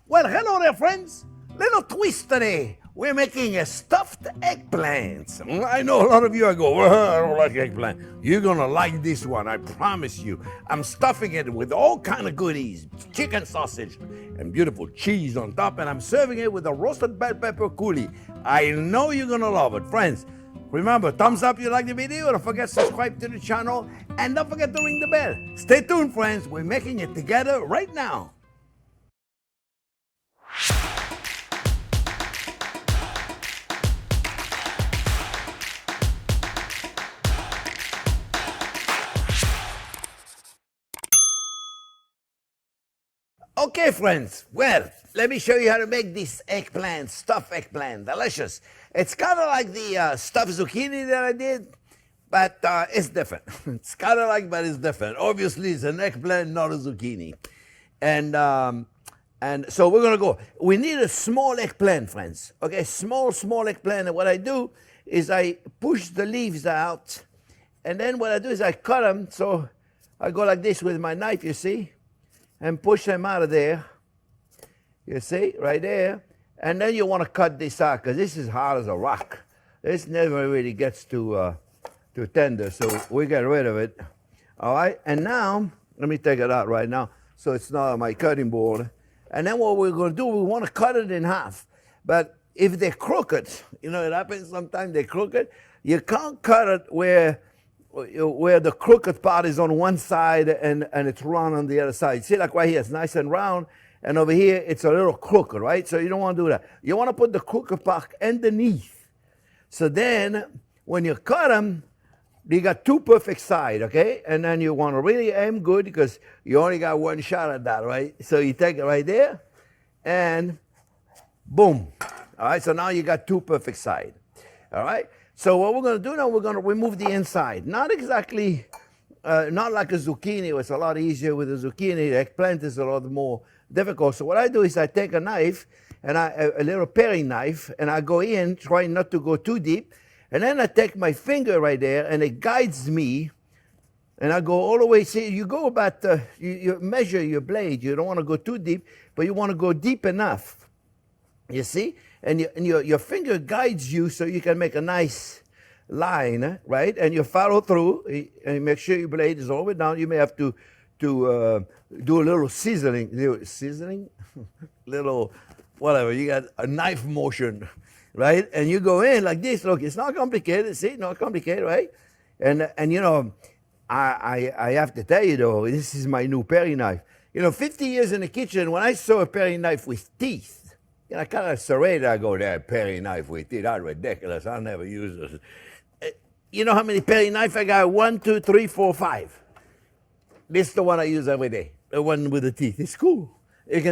Well, hello there, friends. Little twist today. We're making a stuffed eggplant. I know a lot of you are going, well, I don't like eggplant. You're gonna like this one, I promise you. I'm stuffing it with all kind of goodies, chicken sausage and beautiful cheese on top, and I'm serving it with a roasted bell pepper coulis. I know you're gonna love it, friends. Remember, thumbs up if you like the video, don't forget to subscribe to the channel, and don't forget to ring the bell. Stay tuned, friends. We're making it together right now. Okay, friends, well, let me show you how to make this eggplant, stuffed eggplant, delicious. It's kind of like the stuffed zucchini that I did, but it's different. It's kind of like, but it's different. Obviously, it's an eggplant, not a zucchini. And so we're gonna go. We need a small eggplant, friends. Okay, small eggplant. And what I do is I push the leaves out, and then what I do is I cut them. So I go like this with my knife, you see, and push them out of there. You see, right there. And then you want to cut this out because this is hard as a rock. This never really gets too tender, so we get rid of it. All right, and now, let me take it out right now so it's not on my cutting board. And then what we're going to do, we want to cut it in half. But if they're crooked, you know, it happens sometimes they're crooked, you can't cut it where the crooked part is on one side and it's round on the other side. See, like right here, it's nice and round, and over here, it's a little crooked, right? So you don't want to do that. You want to put the crooked part underneath. So then, when you cut them, you got two perfect sides, okay? And then you want to really aim good because you only got one shot at that, right? So you take it right there, and boom. All right, so now you got two perfect sides, all right? So what we're going to do now, we're going to remove the inside. Not exactly, not like a zucchini. It's a lot easier with a zucchini. The eggplant is a lot more difficult. So what I do is I take a knife, and a little paring knife, and I go in, trying not to go too deep. And then I take my finger right there, and it guides me. And I go all the way. See, you go about, you measure your blade. You don't want to go too deep, but you want to go deep enough. You see? And your finger guides you so you can make a nice line, right? And you follow through, and make sure your blade is all the way down. You may have to do a little seasoning, little whatever. You got a knife motion, right? And you go in like this. Look, it's not complicated. See, not complicated, right? And you know, I have to tell you though, this is my new paring knife. You know, 50 years in the kitchen, when I saw a paring knife with teeth, you know, I kind of serrated. I go, that paring knife with teeth, that's ridiculous. I'll never use this. You know how many paring knives I got? 1, 2, 3, 4, 5. This is the one I use every day. The one with the teeth. It's cool. It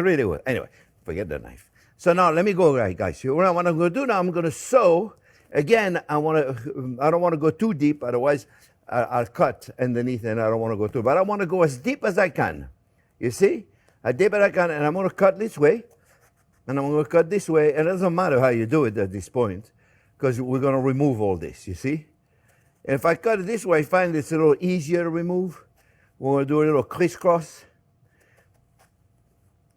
really will. Anyway, forget the knife. So now let me go, right, guys. What I'm going to do now, I'm going to sew. Again, I don't want to go too deep. Otherwise, I'll cut underneath, and I don't want to go too. But I want to go as deep as I can. You see? As deep as I can, and I'm going to cut this way. And I'm going to cut this way, and it doesn't matter how you do it at this point, because we're going to remove all this, you see? And if I cut it this way, I find it's a little easier to remove. We're going to do a little crisscross.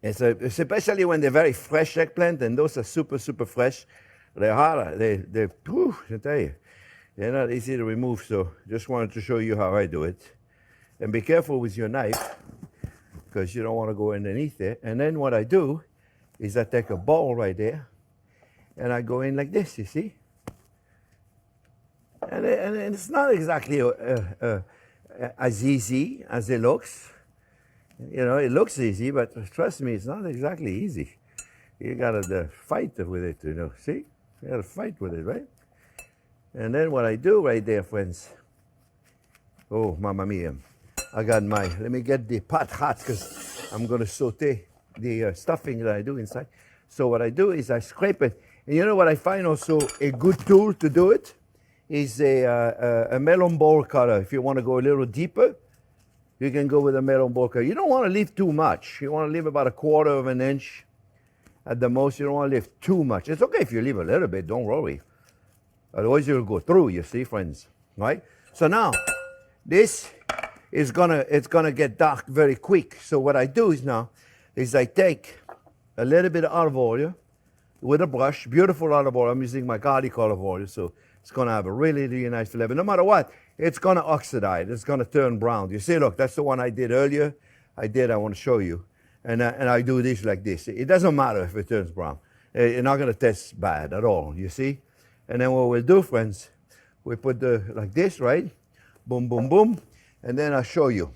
It's especially when they're very fresh eggplant, and those are super, super fresh. They're harder. I tell you, they're not easy to remove, so just wanted to show you how I do it. And be careful with your knife, because you don't want to go underneath it. And then what I do is I take a ball right there, and I go in like this, you see? And it's not exactly as easy as it looks. You know, it looks easy, but trust me, it's not exactly easy. You gotta fight with it, you know, see? You gotta fight with it, right? And then what I do right there, friends, oh, mamma mia. I got let me get the pot hot, because I'm gonna saute the stuffing that I do inside. So what I do is I scrape it. And you know what I find also a good tool to do it is a melon ball cutter. If you want to go a little deeper, you can go with a melon ball cutter. You don't want to leave too much. You want to leave about 1/4 of an inch at the most. You don't want to leave too much. It's okay if you leave a little bit, don't worry. Otherwise you'll go through, you see, friends, right? So now, this is it's gonna get dark very quick. So what I do is now, is I take a little bit of olive oil with a brush, beautiful olive oil. I'm using my garlic olive oil, so it's going to have a really, really nice flavor. No matter what, it's going to oxidize. It's going to turn brown. You see, look, that's the one I did earlier. I want to show you. And I do this like this. It doesn't matter if it turns brown. It's not going to taste bad at all, you see? And then what we'll do, friends, we put like this, right? Boom, boom, boom. And then I'll show you.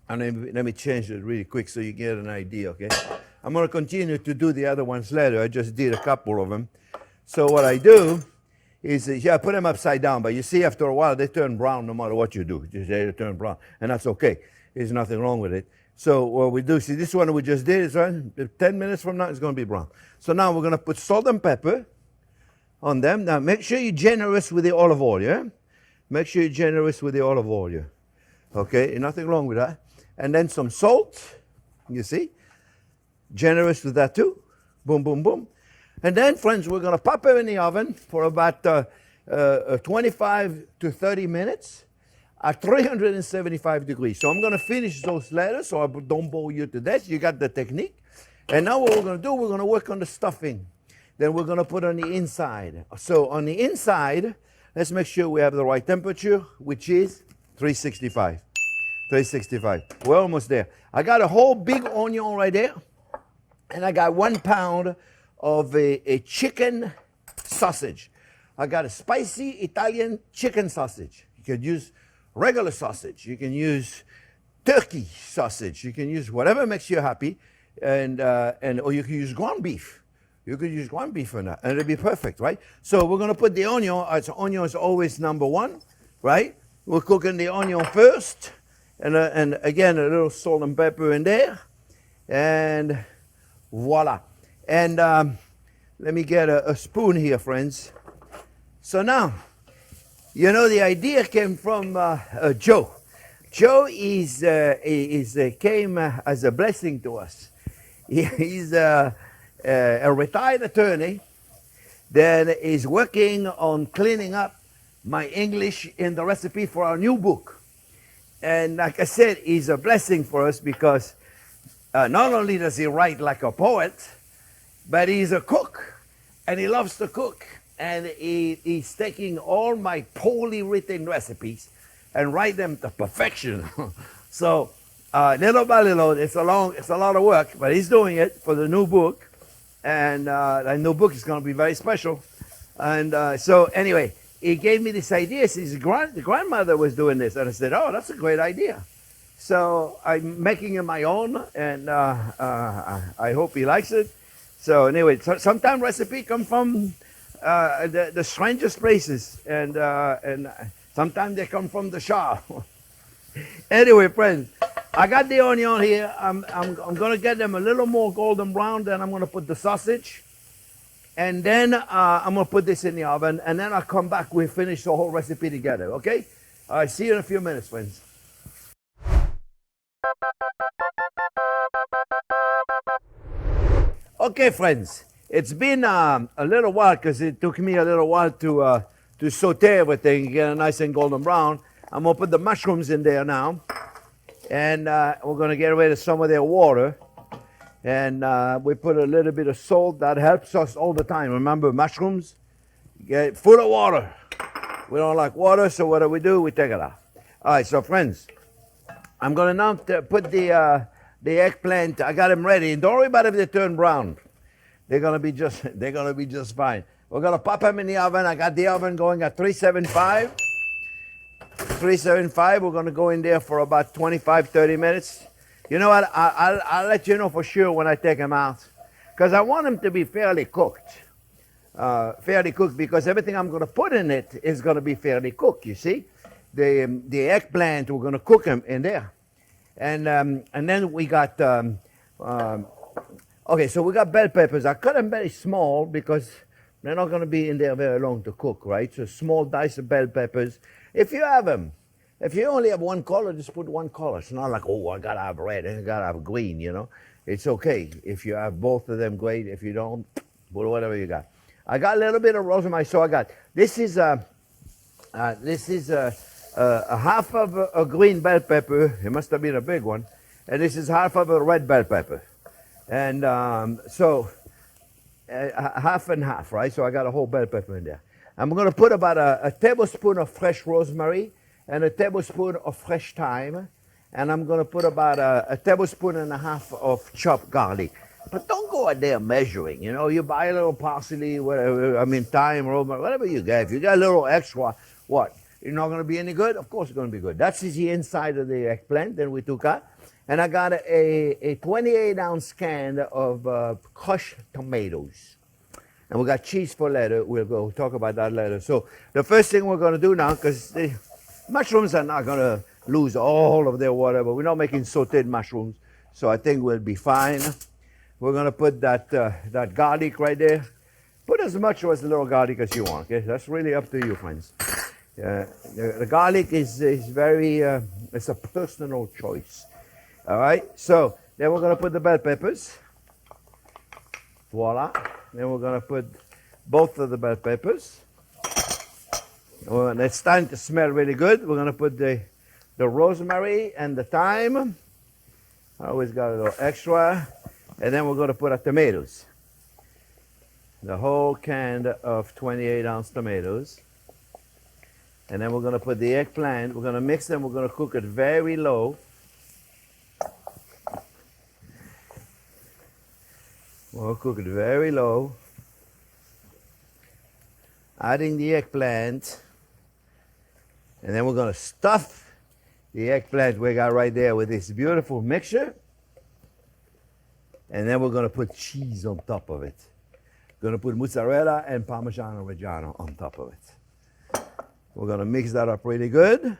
And then let me change it really quick so you get an idea, okay? I'm going to continue to do the other ones later. I just did a couple of them. So what I do is, I put them upside down. But you see, after a while, they turn brown no matter what you do. They turn brown. And that's okay. There's nothing wrong with it. So what we do, see, this one we just did, is right, 10 minutes from now, it's going to be brown. So now we're going to put salt and pepper on them. Now, make sure you're generous with the olive oil, yeah? Make sure you're generous with the olive oil. Okay, nothing wrong with that. And then some salt, you see? Generous with that too. Boom, boom, boom. And then, friends, we're going to pop it in the oven for about 25 to 30 minutes at 375 degrees. So I'm going to finish those letters so I don't bore you to death. You got the technique. And now what we're going to do, we're going to work on the stuffing. Then we're going to put on the inside. So on the inside, let's make sure we have the right temperature, which is 365. 365. We're almost there. I got a whole big onion right there. And I got 1 pound of a chicken sausage. I got a spicy Italian chicken sausage. You can use regular sausage. You can use turkey sausage. You can use whatever makes you happy. Or you can use ground beef. You could use ground beef in that, and it'll be perfect, right? So we're going to put the onion. Onion is always number one, right? We're cooking the onion first. And again, a little salt and pepper in there. And voila. And let me get a spoon here, friends. So now, you know, the idea came from Joe. Joe came as a blessing to us. He's a retired attorney that is working on cleaning up my English in the recipe for our new book. And like I said, he's a blessing for us because not only does he write like a poet, but he's a cook, and he loves to cook. And he's taking all my poorly written recipes and write them to perfection. So little by little, it's a lot of work, but he's doing it for the new book. And the new book is going to be very special. And so anyway, he gave me this idea. His grandmother was doing this. And I said, oh, that's a great idea. So I'm making it my own, and I hope he likes it. So anyway, sometimes recipe come from the strangest places, and sometimes they come from the Shah. Anyway, friends, I got the onion here. I'm going to get them a little more golden brown. Then I'm going to put the sausage. And then I'm going to put this in the oven. And then I'll come back. We'll finish the whole recipe together. Okay? All right. See you in a few minutes, friends. Okay, friends. It's been a little while because it took me a little while to saute everything, get it nice and golden brown. I'm going to put the mushrooms in there now. And we're going to get rid of some of their water. And we put a little bit of salt. That helps us all the time. Remember, mushrooms get full of water. We don't like water, so what do? We take it out. All right, so friends, I'm going to now put the eggplant. I got them ready. Don't worry about if they turn brown. They're going to be just fine. We're going to pop them in the oven. I got the oven going at 375. 375. We're going to go in there for about 25, 30 minutes. You know what? I'll let you know for sure when I take them out, because I want them to be fairly cooked. Because everything I'm going to put in it is going to be fairly cooked, you see. The eggplant, we're going to cook them in there. And then we got, okay, so we got bell peppers. I cut them very small because they're not going to be in there very long to cook, right? So small dice of bell peppers. If you have them, if you only have one color, just put one color. It's not like, oh, I got to have red and I got to have green, you know. It's okay. If you have both of them, great. If you don't, put whatever you got. I got a little bit of rosemary, so I got, this is a half of a green bell pepper. It must have been a big one. And this is half of a red bell pepper. And half and half, right? So I got a whole bell pepper in there. I'm going to put about a tablespoon of fresh rosemary and a tablespoon of fresh thyme. And I'm going to put about a tablespoon and a half of chopped garlic. But don't go out there measuring. You know, you buy a little parsley, whatever, I mean, thyme, rosemary, whatever you get. If you got a little extra, what? You're not going to be any good? Of course it's going to be good. That's the inside of the eggplant that we took out. And I got a 28-ounce can of crushed tomatoes. And we got cheese for later. We'll go talk about that later. So the first thing we're going to do now, because the mushrooms are not going to lose all of their water, but we're not making sauteed mushrooms, so I think we'll be fine. We're going to put that garlic right there. Put as much or as little garlic as you want, okay? That's really up to you, friends. The garlic is very, it's a personal choice. All right, so then we're going to put the bell peppers. Voila. Then we're going to put both of the bell peppers. When it's starting to smell really good, we're going to put the rosemary and the thyme. I always got a little extra. And then we're going to put our tomatoes. The whole can of 28-ounce tomatoes. And then we're going to put the eggplant. We're going to mix them. We're going to cook it very low. We'll cook it very low. Adding the eggplant. And then we're going to stuff the eggplant we got right there with this beautiful mixture. And then we're going to put cheese on top of it. Going to put mozzarella and Parmigiano Reggiano on top of it. We're going to mix that up really good.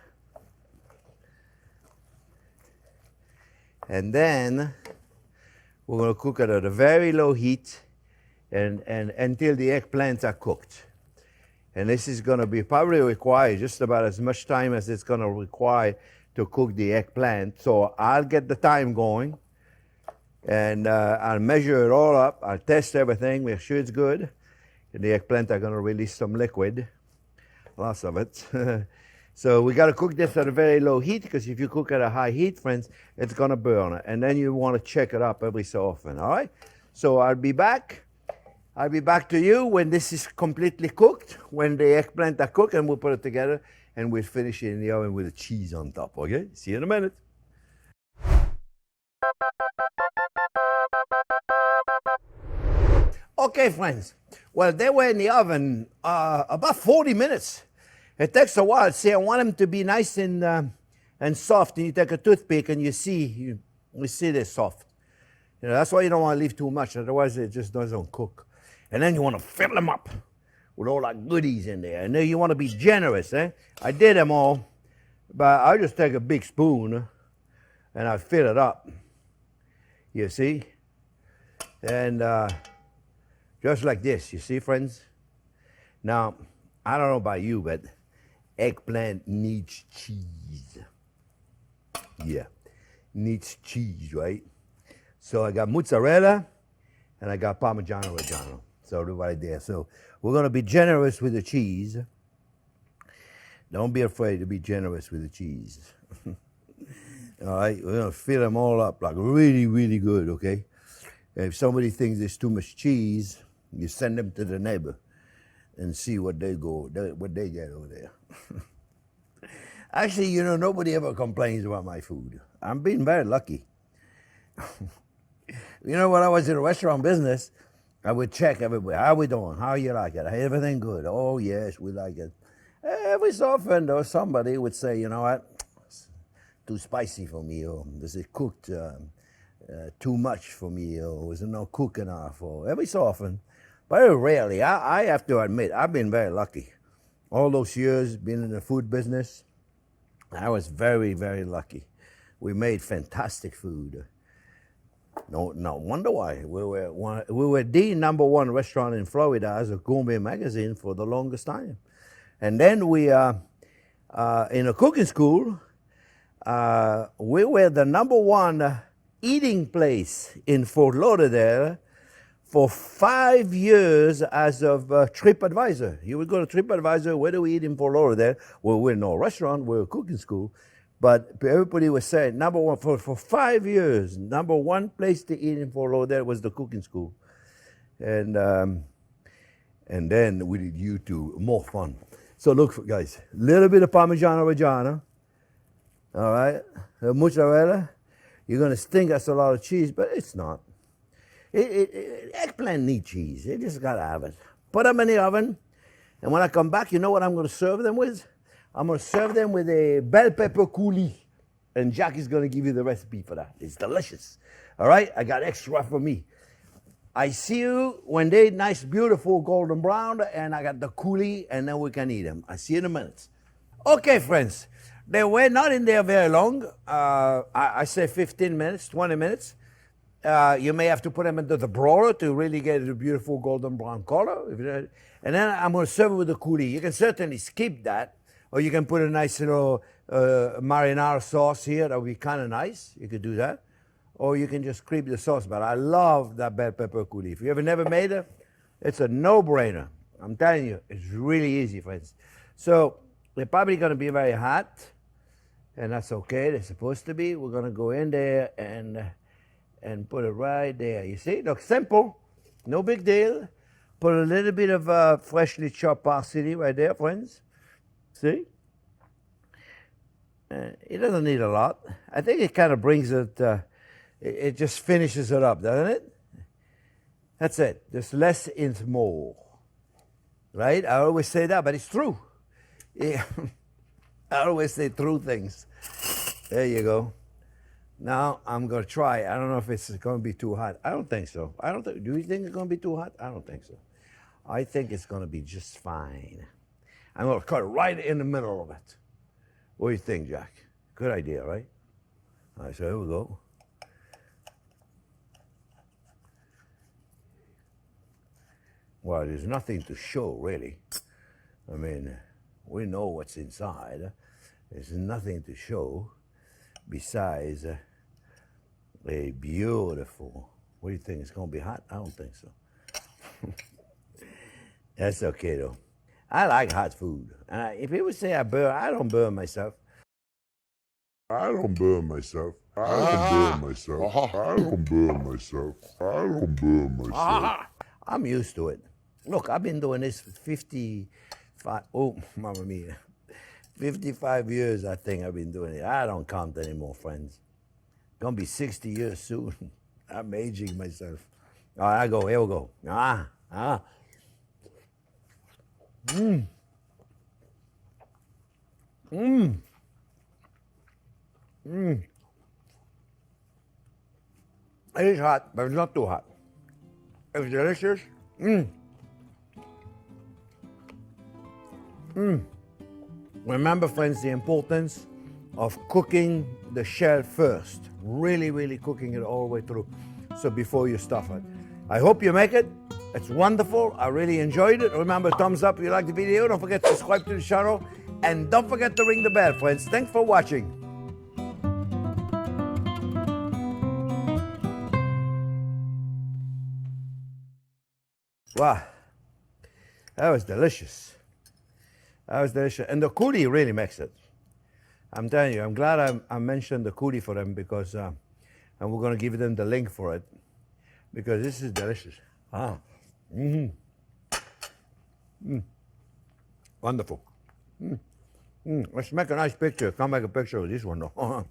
And then we're going to cook it at a very low heat and until the eggplants are cooked. And this is going to be probably require just about as much time as it's going to require to cook the eggplant. So I'll get the time going and I'll measure it all up. I'll test everything, make sure it's good. And the eggplant are going to release some liquid, lots of it. So we got to cook this at a very low heat, because if you cook at a high heat, friends, it's going to burn. And then you want to check it up every so often, all right? So I'll be back. I'll be back to you when this is completely cooked, when the eggplant are cooked, and we'll put it together, and we'll finish it in the oven with the cheese on top, okay? See you in a minute. Okay, friends. Well, they were in the oven about 40 minutes. It takes a while. See, I want them to be nice and soft. And you take a toothpick and you see they're soft. You know, that's why you don't want to leave too much. Otherwise, it just doesn't cook. And then you want to fill them up with all that goodies in there. And then you want to be generous, eh? I did them all, but I'll just take a big spoon and I'll fill it up. You see? And just like this, you see, friends? Now, I don't know about you, but eggplant needs cheese. Yeah, needs cheese, right? So I got mozzarella and I got Parmigiano Reggiano. So right there. So we're going to be generous with the cheese. Don't be afraid to be generous with the cheese. All right, we're going to fill them all up like really, really good, okay? If somebody thinks there's too much cheese, you send them to the neighbor and see what they get over there. Actually, you know, nobody ever complains about my food. I'm being very lucky. You know, when I was in the restaurant business, I would check everybody. How we doing? How you like it? Everything good? Oh, yes, we like it. Every so often, though, somebody would say, you know what, it's too spicy for me, or this is cooked too much for me, or was it not cooked enough, or every so often. Very rarely. I have to admit, I've been very lucky. All those years being in the food business, I was very, very lucky. We made fantastic food. No wonder why. We were the #1 restaurant in Florida as a gourmet magazine for the longest time. And then we, in a cooking school, we were the #1 eating place in Fort Lauderdale for 5 years as of TripAdvisor. You would go to TripAdvisor, where do we eat in Fort Lauderdale? Well, we're no restaurant, we're a cooking school. But everybody was saying, number one, for 5 years, number one place to eat in Fort Lauderdale was the cooking school. And then we did YouTube, more fun. So look, guys, a little bit of Parmigiano Reggiano, all right? The mozzarella, you're gonna think that's a lot of cheese, but it's not. Eggplant need cheese, you just gotta have it. Put them in the oven, and when I come back, you know what I'm gonna serve them with? I'm gonna serve them with a bell pepper coulis. And Jackie's gonna give you the recipe for that. It's delicious. All right, I got extra for me. I see you when they're nice, beautiful, golden brown, and I got the coulis, and then we can eat them. I see you in a minute. Okay, friends, they were not in there very long. I say 15 minutes, 20 minutes. You may have to put them into the broiler to really get a beautiful golden brown color. And then I'm gonna serve it with the coulis. You can certainly skip that, or you can put a nice little marinara sauce here. That would be kind of nice. You could do that. Or you can just creep the sauce. But I love that bell pepper coulis. If you ever never made it, it's a no-brainer. I'm telling you, it's really easy, friends. So they're probably going to be very hot, and that's okay. They're supposed to be. We're going to go in there and put it right there. You see, looks simple, no big deal. Put a little bit of freshly chopped parsley right there, friends. See? It doesn't need a lot. I think it kind of brings it. It just finishes it up, doesn't it? That's it. Just less is more. Right? I always say that, but it's true. Yeah. I always say true things. There you go. Now I'm going to try. I don't know if it's going to be too hot. I don't think so. Do you think it's going to be too hot? I don't think so. I think it's going to be just fine. I'm going to cut it right in the middle of it. What do you think, Jack? Good idea, right? All right, so here we go. Well, there's nothing to show, really. I mean, we know what's inside. There's nothing to show besides a beautiful... What do you think? It's going to be hot? I don't think so. That's okay, though. I like hot food. If people say I burn, I don't burn myself. I don't burn myself. I don't burn myself. I don't burn myself. I don't burn myself. I'm used to it. Look, I've been doing this for 55, oh, mamma mia. 55 years, I think I've been doing it. I don't count anymore, friends. Gonna be 60 years soon. I'm aging myself. All right, here we go. It is hot, but it's not too hot. It's delicious. Remember, friends, the importance of cooking the shell first. Really, really cooking it all the way through. So before you stuff it. I hope you make it. It's wonderful. I really enjoyed it. Remember, thumbs up if you like the video. Don't forget to subscribe to the channel. And don't forget to ring the bell, friends. Thanks for watching. Wow. That was delicious. That was delicious. And the coulis really makes it. I'm telling you, I'm glad I mentioned the coulis for them because, and we're going to give them the link for it because this is delicious. Wonderful. Let's make a nice picture. Can't make a picture of this one though.